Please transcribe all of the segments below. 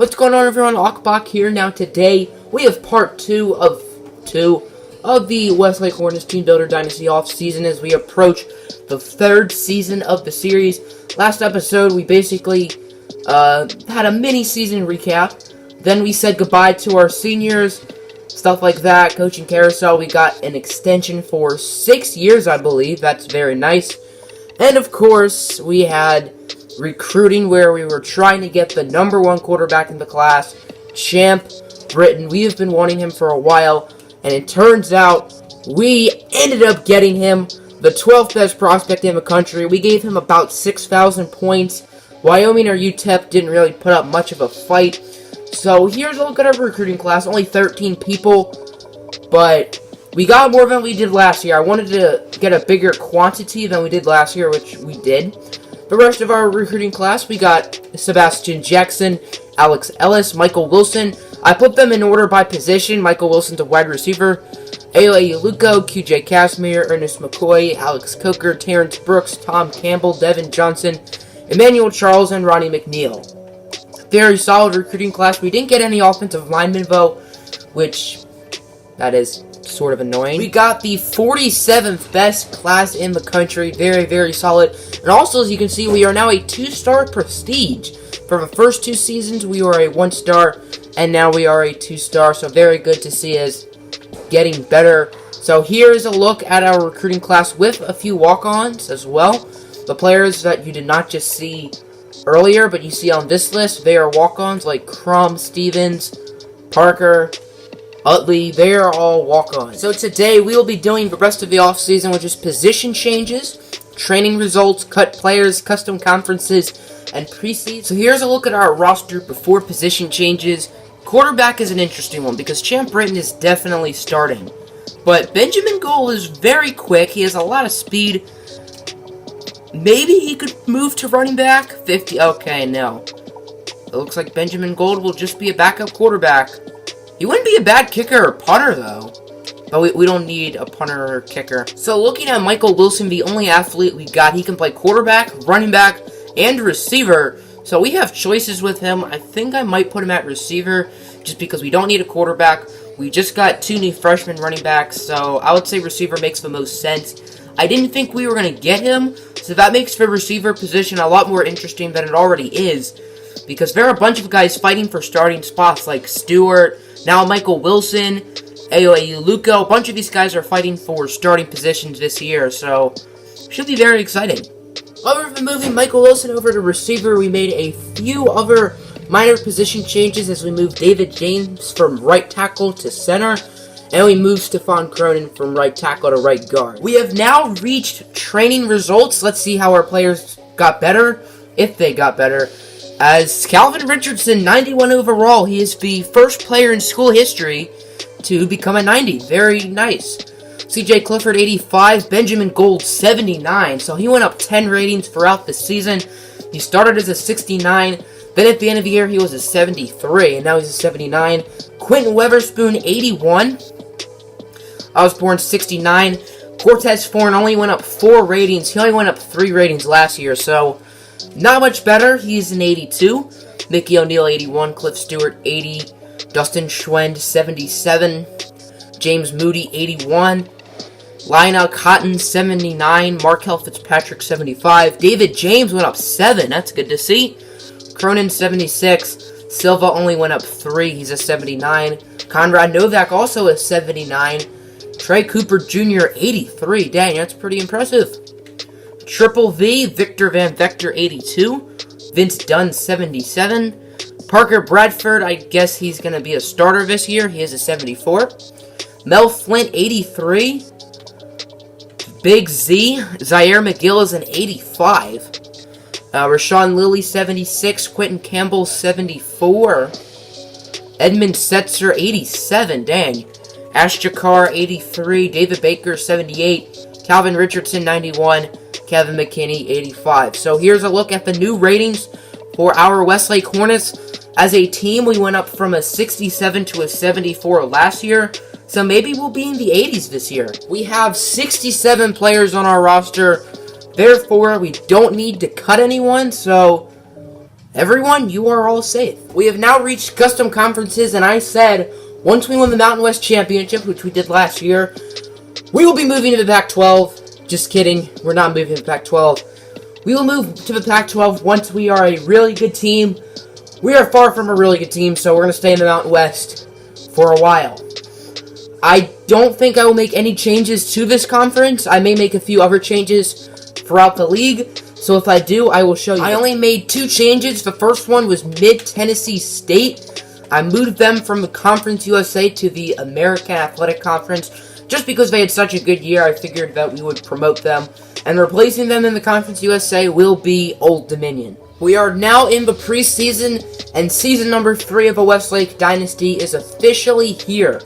What's going on, everyone? Akbach here. Now today we have part 2 of the Westlake Hornets Teambuilder Dynasty Offseason as we approach the 3rd season of the series. Last episode we basically had a mini season recap. Then we said goodbye to our seniors, stuff like that. Coaching carousel, we got an extension for 6 years, I believe. That's very nice. And of course we had recruiting, where we were trying to get the number 1 quarterback in the class, Champ Britton. We have been wanting him for a while, and it turns out we ended up getting him, the 12th best prospect in the country. We gave him about 6,000 points. Wyoming or UTEP didn't really put up much of a fight. So here's a look at our recruiting class. Only 13 people, but we got more than we did last year. I wanted to get a bigger quantity than we did last year, which we did. The rest of our recruiting class, we got Sebastian Jackson, Alex Ellis, Michael Wilson. I put them in order by position. Michael Wilson's a wide receiver. Ayo Luco, QJ Casimir, Ernest McCoy, Alex Coker, Terrence Brooks, Tom Campbell, Devin Johnson, Emmanuel Charles, and Ronnie McNeil. Very solid recruiting class. We didn't get any offensive linemen, though, which that is sort of annoying. We got the 47th best class in the country. Very, very solid. And also, as you can see, we are now a 2-star prestige. For the first 2 seasons, we were a 1-star, and now we are a 2-star. So very good to see us getting better. So here's a look at our recruiting class with a few walk-ons as well. The players that you did not just see earlier, but you see on this list, they are walk-ons like Crum, Stevens, Parker, Utley. They are all walk-ons. So today we will be doing the rest of the offseason, which is position changes, training results, cut players, custom conferences, and preseason. So here's a look at our roster before position changes. Quarterback is an interesting one because Champ Britton is definitely starting. But Benjamin Gold is very quick. He has a lot of speed. Maybe he could move to running back. 50. Okay, no. It looks like Benjamin Gold will just be a backup quarterback. He wouldn't be a bad kicker or punter, though. But we don't need a punter or kicker. So looking at Michael Wilson, the only athlete we got, he can play quarterback, running back, and receiver. So we have choices with him. I think I might put him at receiver just because we don't need a quarterback. We just got 2 new freshman running backs, so I would say receiver makes the most sense. I didn't think we were going to get him, so that makes the receiver position a lot more interesting than it already is, because there are a bunch of guys fighting for starting spots like Stewart, now Michael Wilson, Ayo Luco. A bunch of these guys are fighting for starting positions this year, so should be very exciting. Other than moving Michael Wilson over to receiver, we made a few other minor position changes as we moved David James from right tackle to center, and we moved Stephon Cronin from right tackle to right guard. We have now reached training results. Let's see how our players got better, if they got better. As Calvin Richardson, 91 overall, he is the first player in school history to become a 90. Very nice. CJ Clifford, 85. Benjamin Gold, 79. So he went up 10 ratings throughout the season. He started as a 69. Then at the end of the year, he was a 73. And now he's a 79. Quentin Weatherspoon, 81. I was born 69. Cortez Foreign only went up 4 ratings. He only went up 3 ratings last year. So not much better. He's an 82. Mickey O'Neal, 81. Cliff Stewart, 80. Dustin Schwend, 77. James Moody, 81. Lionel Cotton, 79. Markel Fitzpatrick, 75. David James went up 7. That's good to see. Cronin, 76. Silva only went up 3. He's a 79. Conrad Novak, also a 79. Trey Cooper Jr., 83. Dang, that's pretty impressive. Triple V, Victor Van Vector, 82. Vince Dunn, 77. Parker Bradford, I guess he's going to be a starter this year. He is a 74. Mel Flint, 83. Big Z, Zaire McGill is an 85. Rashawn Lilly, 76. Quentin Campbell, 74. Edmund Setzer, 87. Dang. Ash Jakar, 83. David Baker, 78. Calvin Richardson, 91. Kevin McKinney, 85. So here's a look at the new ratings for our Westlake Hornets. As a team, we went up from a 67 to a 74 last year. So maybe we'll be in the 80s this year. We have 67 players on our roster. Therefore, we don't need to cut anyone. So everyone, you are all safe. We have now reached custom conferences, and I said, once we win the Mountain West Championship, which we did last year, we will be moving to the Pac-12. Just kidding, we're not moving to the Pac-12. We will move to the Pac-12 once we are a really good team. We are far from a really good team, so we're going to stay in the Mountain West for a while. I don't think I will make any changes to this conference. I may make a few other changes throughout the league. So if I do, I will show you. I only made 2 changes. The first one was Mid-Tennessee State. I moved them from the Conference USA to the American Athletic Conference. Just because they had such a good year, I figured that we would promote them. And replacing them in the Conference USA will be Old Dominion. We are now in the preseason, and season number 3 of the Westlake Dynasty is officially here.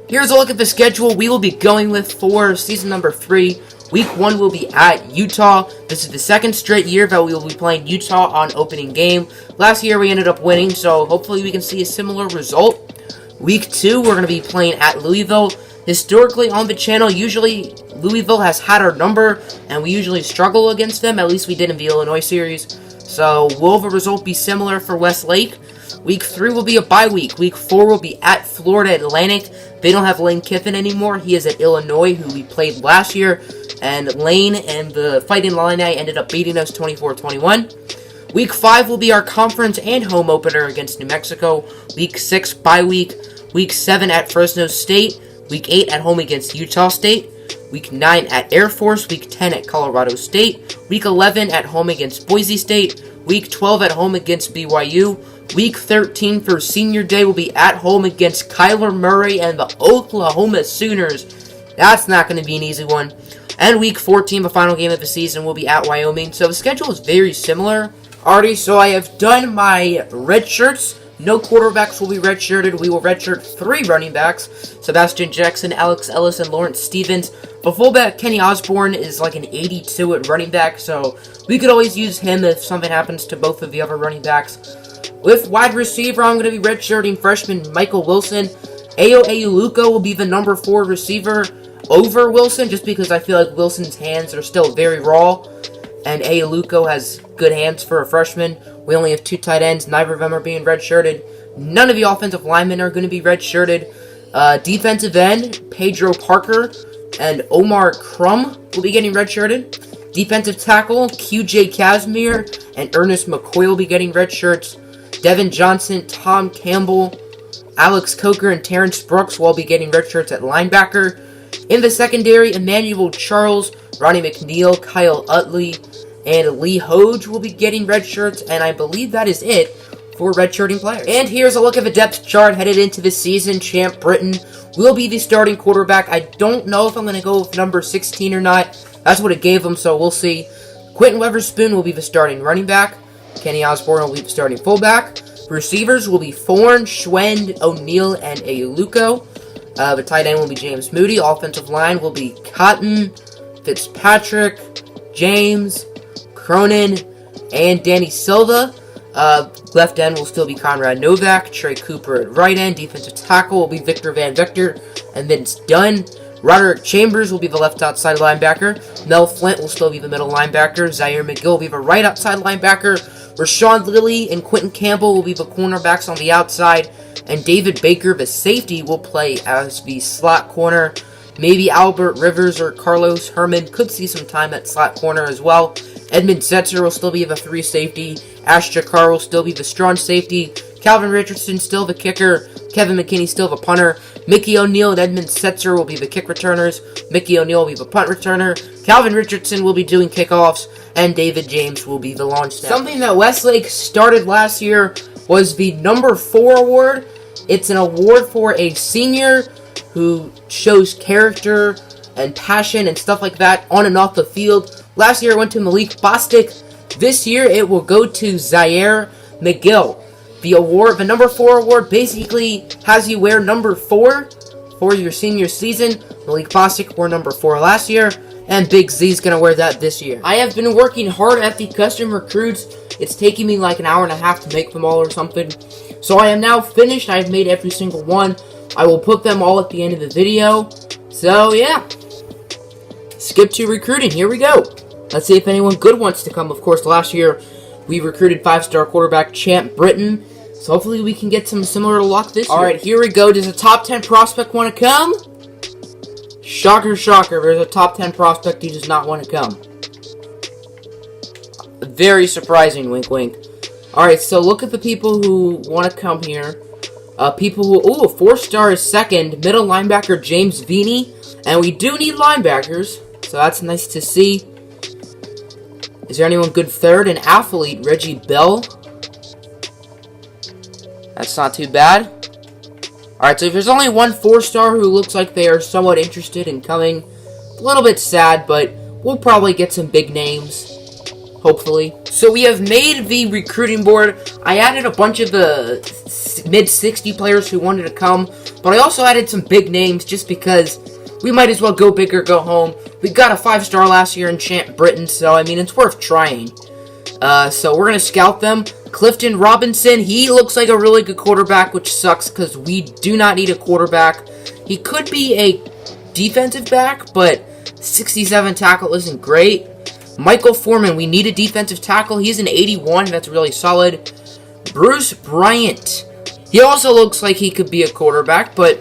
Here's a look at the schedule we will be going with for season number 3. Week 1 will be at Utah. This is the second straight year that we will be playing Utah on opening game. Last year we ended up winning, so hopefully we can see a similar result. Week 2, we're going to be playing at Louisville. Historically on the channel, usually Louisville has had our number, and we usually struggle against them. At least we did in the Illinois series. So will the result be similar for Westlake? Week 3 will be a bye week. Week 4 will be at Florida Atlantic. They don't have Lane Kiffin anymore. He is at Illinois, who we played last year. And Lane and the Fighting Illini ended up beating us 24-21. Week 5 will be our conference and home opener against New Mexico. Week 6, bye week. Week 7 at Fresno State. Week 8 at home against Utah State. Week 9 at Air Force. Week 10 at Colorado State. Week 11 at home against Boise State. Week 12 at home against BYU. Week 13 for Senior Day will be at home against Kyler Murray and the Oklahoma Sooners. That's not going to be an easy one. And Week 14, the final game of the season, will be at Wyoming. So the schedule is very similar. Alrighty, so I have done my red shirts. No quarterbacks will be redshirted. We will redshirt 3 running backs. Sebastian Jackson, Alex Ellis, and Lawrence Stevens. The fullback, Kenny Osborne, is like an 82 at running back. So we could always use him if something happens to both of the other running backs. With wide receiver, I'm going to be redshirting freshman Michael Wilson. Ayo Ayuluko will be the number 4 receiver over Wilson, just because I feel like Wilson's hands are still very raw, and Ayuluko has good hands for a freshman. We only have 2 tight ends. Neither of them are being redshirted. None of the offensive linemen are going to be redshirted. Defensive end, Pedro Parker and Omar Crum will be getting redshirted. Defensive tackle, QJ Casimir and Ernest McCoy will be getting red shirts. Devin Johnson, Tom Campbell, Alex Coker, and Terrence Brooks will all be getting red shirts at linebacker. In the secondary, Emmanuel Charles, Ronnie McNeil, Kyle Utley, and Lee Hoge will be getting red shirts, and I believe that is it for redshirting players. And here's a look at the depth chart headed into the season. Champ Britton will be the starting quarterback. I don't know if I'm going to go with number 16 or not. That's what it gave him, so we'll see. Quentin Weatherspoon will be the starting running back. Kenny Osborne will be the starting fullback. Receivers will be Thorne, Schwend, O'Neal, and Ayuluko. The tight end will be James Moody. Offensive line will be Cotton, Fitzpatrick, James, Cronin, and Danny Silva. Left end will still be Conrad Novak. Trey Cooper at right end. Defensive tackle will be Victor Van Victor and Vince Dunn. Roderick Chambers will be the left outside linebacker. Mel Flint will still be the middle linebacker. Zaire McGill will be the right outside linebacker. Rashawn Lilly and Quentin Campbell will be the cornerbacks on the outside. And David Baker, the safety, will play as the slot corner. Maybe Albert Rivers or Carlos Herman could see some time at slot corner as well. Edmund Setzer will still be the 3 safety. Ash Jakar will still be the strong safety. Calvin Richardson still the kicker. Kevin McKinney still the punter. Mickey O'Neal and Edmund Setzer will be the kick returners. Mickey O'Neal will be the punt returner. Calvin Richardson will be doing kickoffs. And David James will be the launch snapper. Something that Westlake started last year was the number 4 award. It's an award for a senior who shows character and passion and stuff like that on and off the field. Last year it went to Malik Bostic. This year it will go to Zaire McGill. The award, the number 4 award, basically has you wear number 4 for your senior season. Malik Bostic wore number 4 last year, and Big Z's going to wear that this year. I have been working hard at the custom recruits. It's taking me like an hour and a half to make them all or something. So I am now finished. I've made every single one. I will put them all at the end of the video. So yeah. Skip to recruiting. Here we go. Let's see if anyone good wants to come. Of course, last year We recruited 5-star quarterback Champ Britton, so hopefully we can get some similar luck this year. Alright, here we go. Does a top 10 prospect want to come? Shocker, shocker. There's a top 10 prospect who does not want to come. Very surprising, wink, wink. Alright, so look at the people who want to come here. People who... Ooh, a 4-star is second. Middle linebacker James Vini. And we do need linebackers, so that's nice to see. Is there anyone good third? An athlete, Reggie Bell. That's not too bad. Alright, so if there's only one 4-star who looks like they are somewhat interested in coming, a little bit sad, but we'll probably get some big names. Hopefully. So we have made the recruiting board. I added a bunch of the mid-60 players who wanted to come, but I also added some big names just because we might as well go big or go home. We got a 5-star last year in Champ Britton, so I mean, it's worth trying. So we're going to scout them. Clifton Robinson, he looks like a really good quarterback, which sucks because we do not need a quarterback. He could be a defensive back, but 67 tackle isn't great. Michael Foreman, we need a defensive tackle. He's an 81. That's really solid. Bruce Bryant. He also looks like he could be a quarterback, but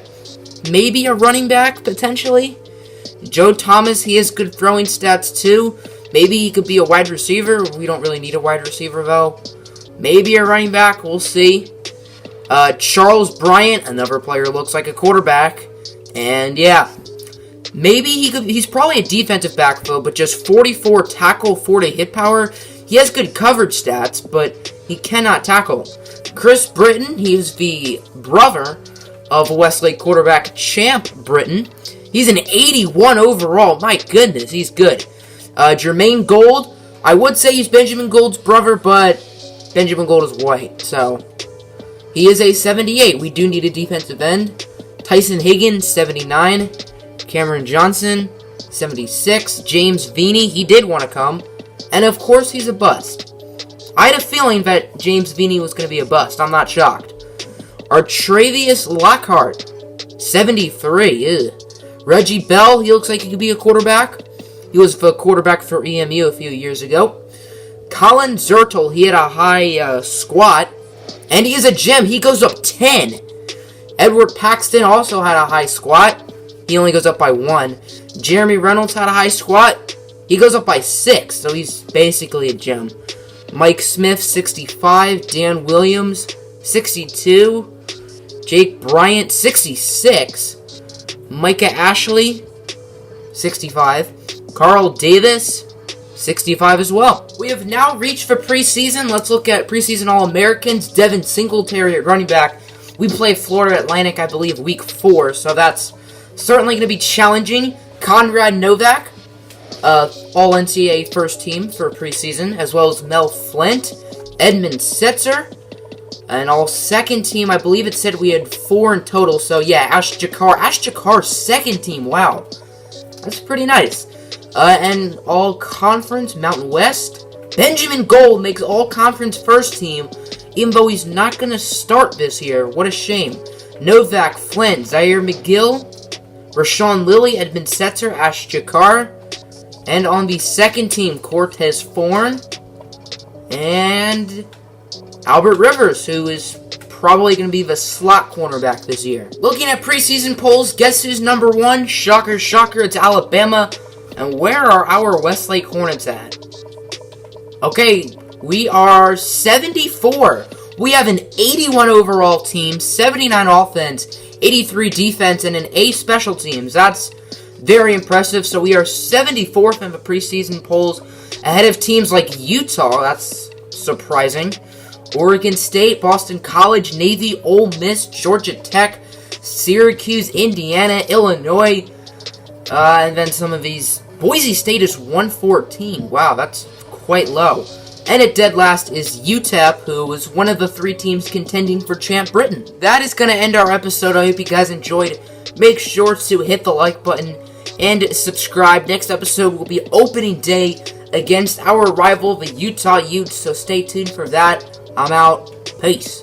maybe a running back, potentially. Joe Thomas, he has good throwing stats, too. Maybe he could be a wide receiver. We don't really need a wide receiver, though. Maybe a running back. We'll see. Charles Bryant, another player, looks like a quarterback. And, yeah. Maybe he's probably a defensive back, though, but just 44 tackle, 40 hit power. He has good coverage stats, but he cannot tackle. Chris Britton, he is the brother of Westlake quarterback Champ Britton. He's an 81 overall. My goodness, he's good. Jermaine Gold, I would say he's Benjamin Gold's brother, but Benjamin Gold is white, so he is a 78. We do need a defensive end. Tyson Higgins, 79. Cameron Johnson, 76. James Vini, he did want to come. And of course, he's a bust. I had a feeling that James Vini was going to be a bust. I'm not shocked. Artravius Lockhart, 73. Ew. Reggie Bell, he looks like he could be a quarterback. He was the quarterback for EMU a few years ago. Colin Zertel, he had a high squat. And he is a gem. He goes up 10. Edward Paxton also had a high squat. He only goes up by 1. Jeremy Reynolds had a high squat. He goes up by 6, so he's basically a gem. Mike Smith, 65. Dan Williams, 62. Jake Bryant, 66. Micah Ashley, 65. Carl Davis, 65 as well. We have now reached for preseason. Let's look at preseason All-Americans. Devin Singletary at running back. We play Florida Atlantic, I believe, week 4, so that's certainly going to be challenging. Conrad Novak, All-NCAA first team for preseason, as well as Mel Flint, Edmund Setzer, and all-second team. I believe it said we had 4 in total, so yeah, Ash Jakar, second team, wow. That's pretty nice. And all-conference, Mountain West. Benjamin Gold makes all-conference first team, even though he's not going to start this year. What a shame. Novak, Flint, Zaire McGill, Rashawn Lilly, Edmund Setzer, Ash Jakar. And on the second team, Cortez Thorne and Albert Rivers, who is probably going to be the slot cornerback this year. Looking at preseason polls, guess who's number 1? Shocker, shocker, it's Alabama. And where are our Westlake Hornets at? Okay, we are 74. We have an 81 overall team, 79 offense, 83 defense, and an A special teams. That's very impressive. So we are 74th in the preseason polls, ahead of teams like Utah. That's surprising. Oregon State, Boston College, Navy, Ole Miss, Georgia Tech, Syracuse, Indiana, Illinois, and then some of these. Boise State is 114. Wow, that's quite low. And at dead last is UTEP, who was one of the 3 teams contending for Champ Britton. That is going to end our episode. I hope you guys enjoyed. Make sure to hit the like button and subscribe. Next episode will be opening day against our rival, the Utah Utes, so stay tuned for that. I'm out. Peace.